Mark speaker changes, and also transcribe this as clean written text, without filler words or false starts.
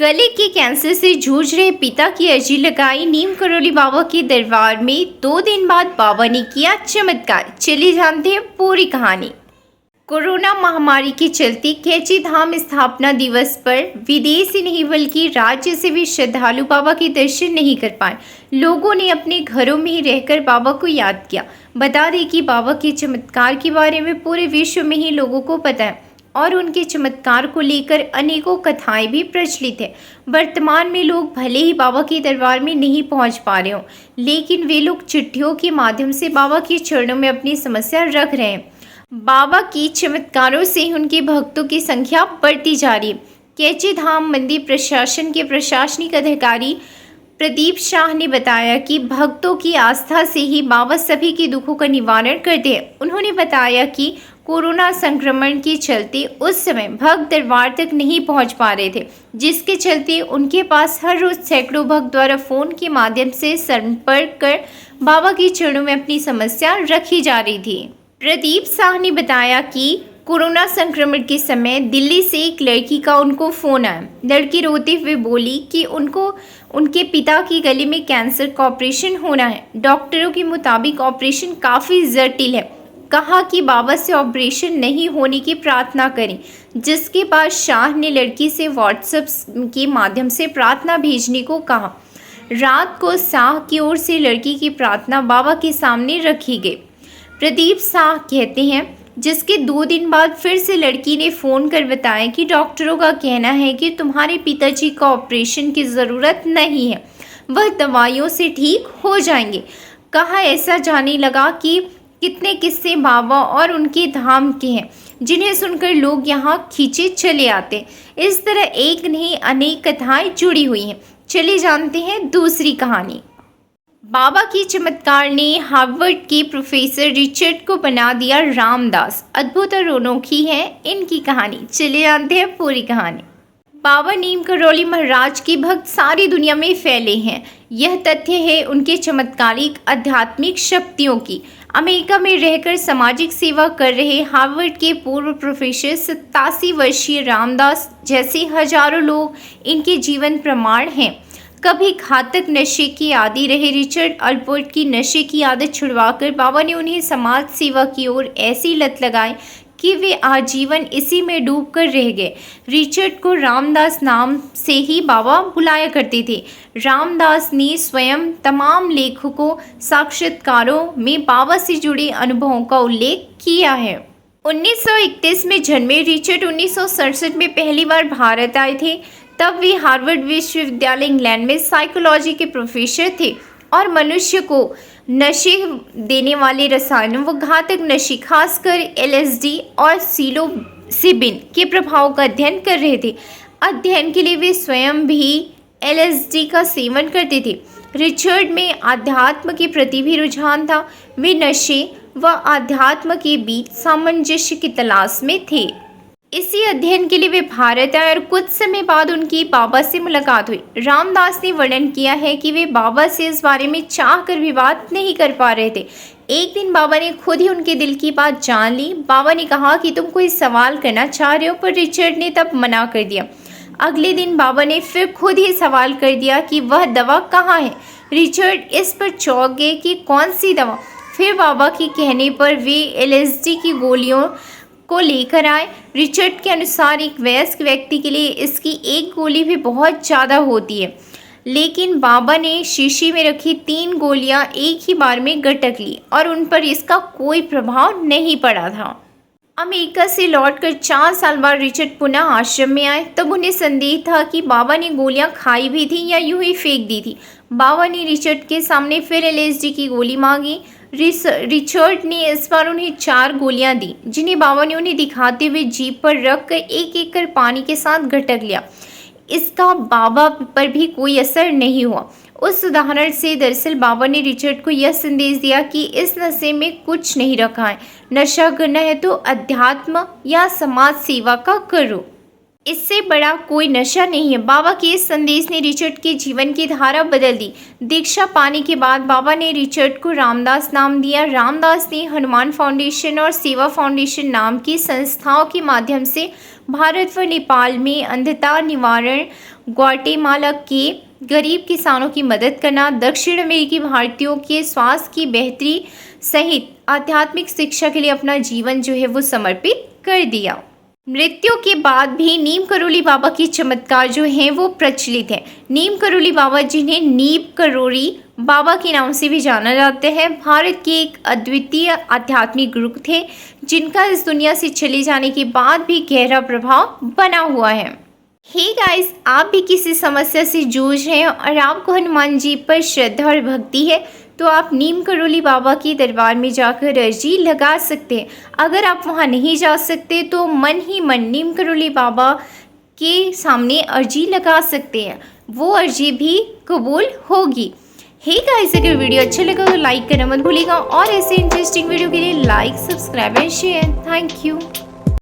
Speaker 1: गले के कैंसर से जूझ रहे पिता की अर्जी लगाई नीम करौली बाबा के दरबार में। 2 दिन बाद बाबा ने किया चमत्कार। चलिए जानते हैं पूरी कहानी। कोरोना महामारी के चलते कैची धाम स्थापना दिवस पर विदेश ही नहीं बल्कि राज्य से भी श्रद्धालु बाबा के दर्शन नहीं कर पाए। लोगों ने अपने घरों में ही रहकर बाबा को याद किया। बता दें कि बाबा के चमत्कार के बारे में पूरे विश्व में ही लोगों को पता है और उनके चमत्कार को लेकर अनेकों कथाएं भी प्रचलित है। वर्तमान में लोग भले ही बाबा के दरबार में नहीं पहुंच पा रहे हों, लेकिन वे लोग चिट्ठियों के माध्यम से बाबा के चरणों में अपनी समस्या रख रहे हैं। बाबा की चमत्कारों से उनके भक्तों की संख्या बढ़ती जा रही है। कैची धाम मंदिर प्रशासन के प्रशासनिक अधिकारी प्रदीप शाह ने बताया कि भक्तों की आस्था से ही बाबा सभी के दुखों का निवारण करते हैं। उन्होंने बताया कि कोरोना संक्रमण के चलते उस समय भक्त दरबार तक नहीं पहुंच पा रहे थे, जिसके चलते उनके पास हर रोज सैकड़ों भक्त द्वारा फोन के माध्यम से संपर्क कर बाबा के चरणों में अपनी समस्या रखी जा रही थी। प्रदीप शाह ने बताया कि कोरोना संक्रमण के समय दिल्ली से एक लड़की का उनको फ़ोन आया। लड़की रोते हुए बोली कि उनको उनके पिता की गले में कैंसर का ऑपरेशन होना है। डॉक्टरों के मुताबिक ऑपरेशन काफ़ी जटिल है। कहा कि बाबा से ऑपरेशन नहीं होने की प्रार्थना करें, जिसके बाद शाह ने लड़की से व्हाट्सएप के माध्यम से प्रार्थना भेजने को कहा। रात को शाह की ओर से लड़की की प्रार्थना बाबा के सामने रखी गई। प्रदीप शाह कहते हैं, जिसके 2 दिन बाद फिर से लड़की ने फ़ोन कर बताया कि डॉक्टरों का कहना है कि तुम्हारे पिताजी का ऑपरेशन की ज़रूरत नहीं है, वह दवाइयों से ठीक हो जाएंगे। कहा ऐसा जाने लगा कि कितने किस्से बाबा और उनके धाम के हैं, जिन्हें सुनकर लोग यहाँ खींचे चले आते। इस तरह एक नहीं अनेक कथाएं जुड़ी हुई हैं। चलिए जानते हैं दूसरी कहानी। बाबा की चमत्कार ने हार्वर्ड के प्रोफेसर रिचर्ड को बना दिया रामदास। अद्भुत और अनोखी है इनकी कहानी। चलिए जानते हैं पूरी कहानी। बाबा नीम करौली महाराज के भक्त सारी दुनिया में फैले हैं। यह तथ्य है उनके चमत्कारिक आध्यात्मिक शक्तियों की। अमेरिका में रहकर सामाजिक सेवा कर रहे हार्वर्ड के पूर्व प्रोफेसर 87 वर्षीय रामदास जैसे हजारों लोग इनके जीवन प्रमाण हैं। कभी घातक नशे के आदी रहे रिचर्ड अल्बर्ट की नशे की आदत छुड़वाकर बाबा ने उन्हें समाज सेवा की ओर ऐसी लत लगाई कि वे आजीवन इसी में डूबकर रह गए। रिचर्ड को रामदास नाम से ही बाबा बुलाया करते थे। रामदास ने स्वयं तमाम लेखकों साक्षात्कारों में बाबा से जुड़े अनुभवों का उल्लेख किया है। 1931 में जन्मे रिचर्ड 1967 में पहली बार भारत आए थे। तब वे हार्वर्ड विश्वविद्यालय इंग्लैंड में साइकोलॉजी के प्रोफेसर थे और मनुष्य को नशे देने वाले रसायनों व घातक नशे खासकर LSD और सिलोसिबिन के प्रभाव का अध्ययन कर रहे थे। अध्ययन के लिए वे स्वयं भी LSD का सेवन करते थे। रिचर्ड में आध्यात्म के प्रति भी रुझान था। वे नशे व आध्यात्म के बीच सामंजस्य की तलाश में थे। इसी अध्ययन के लिए वे भारत आए और कुछ समय बाद उनकी बाबा से मुलाकात हुई। रामदास ने वर्णन किया है कि वे बाबा से इस बारे में चाह कर भी बात नहीं कर पा रहे थे। एक दिन बाबा ने खुद ही उनके दिल की बात जान ली। बाबा ने कहा कि तुम कोई सवाल करना चाह रहे हो, पर रिचर्ड ने तब मना कर दिया। अगले दिन बाबा ने फिर खुद ही सवाल कर दिया कि वह दवा कहाँ है। रिचर्ड इस पर चौंक गए कि कौन सी दवा। फिर बाबा के कहने पर वे LSD की गोलियों को लेकर आए। रिचर्ड के अनुसार एक वयस्क व्यक्ति के लिए इसकी एक गोली भी बहुत ज़्यादा होती है, लेकिन बाबा ने शीशी में रखी 3 गोलियां एक ही बार में गटक ली और उन पर इसका कोई प्रभाव नहीं पड़ा था। अमेरिका से लौटकर 4 साल बाद रिचर्ड पुनः आश्रम में आए। तब उन्हें संदेह था कि बाबा ने गोलियां खाई भी थी या यूं ही फेंक दी थी। बाबा ने रिचर्ड के सामने फिर LSD की गोली मांगी। रिचर्ड ने इस बार उन्हें 4 गोलियां दी, जिन्हें बाबा ने उन्हें दिखाते हुए जीभ पर रखकर एक एक कर पानी के साथ गटक लिया। इसका बाबा पर भी कोई असर नहीं हुआ। उस उदाहरण से दरअसल बाबा ने रिचर्ड को यह संदेश दिया कि इस नशे में कुछ नहीं रखा है। नशा करना है तो अध्यात्म या समाज सेवा का करो, इससे बड़ा कोई नशा नहीं है। बाबा के इस संदेश ने रिचर्ड के जीवन की धारा बदल दी। दीक्षा पाने के बाद बाबा ने रिचर्ड को रामदास नाम दिया। रामदास ने हनुमान फाउंडेशन और सेवा फाउंडेशन नाम की संस्थाओं के माध्यम से भारत व नेपाल में अंधता निवारण ग्वाटेमाला के गरीब किसानों की मदद करना, दक्षिण अमेरिकी भारतीयों के स्वास्थ्य की बेहतरी सहित आध्यात्मिक शिक्षा के लिए अपना जीवन जो है वो समर्पित कर दिया। मृत्यु के बाद भी नीम करोली बाबा की चमत्कार जो हैं वो प्रचलित है। नीम करोली बाबा, जिन्हें नीम करोली बाबा के नाम से भी जाना जाता है, भारत के एक अद्वितीय आध्यात्मिक गुरु थे, जिनका इस दुनिया से चले जाने के बाद भी गहरा प्रभाव बना हुआ है। हे गाइस, आप भी किसी समस्या से जूझ रहे हैं और आपको हनुमान जी पर श्रद्धा और भक्ति है, तो आप नीम करोली बाबा के दरबार में जाकर अर्जी लगा सकते हैं। अगर आप वहां नहीं जा सकते तो मन ही मन नीम करोली बाबा के सामने अर्जी लगा सकते हैं, वो अर्जी भी कबूल होगी। हे गाइस, अगर वीडियो अच्छा लगा तो लाइक करना मत भूलिएगा और ऐसे इंटरेस्टिंग वीडियो के लिए like, subscribe and share. Thank you.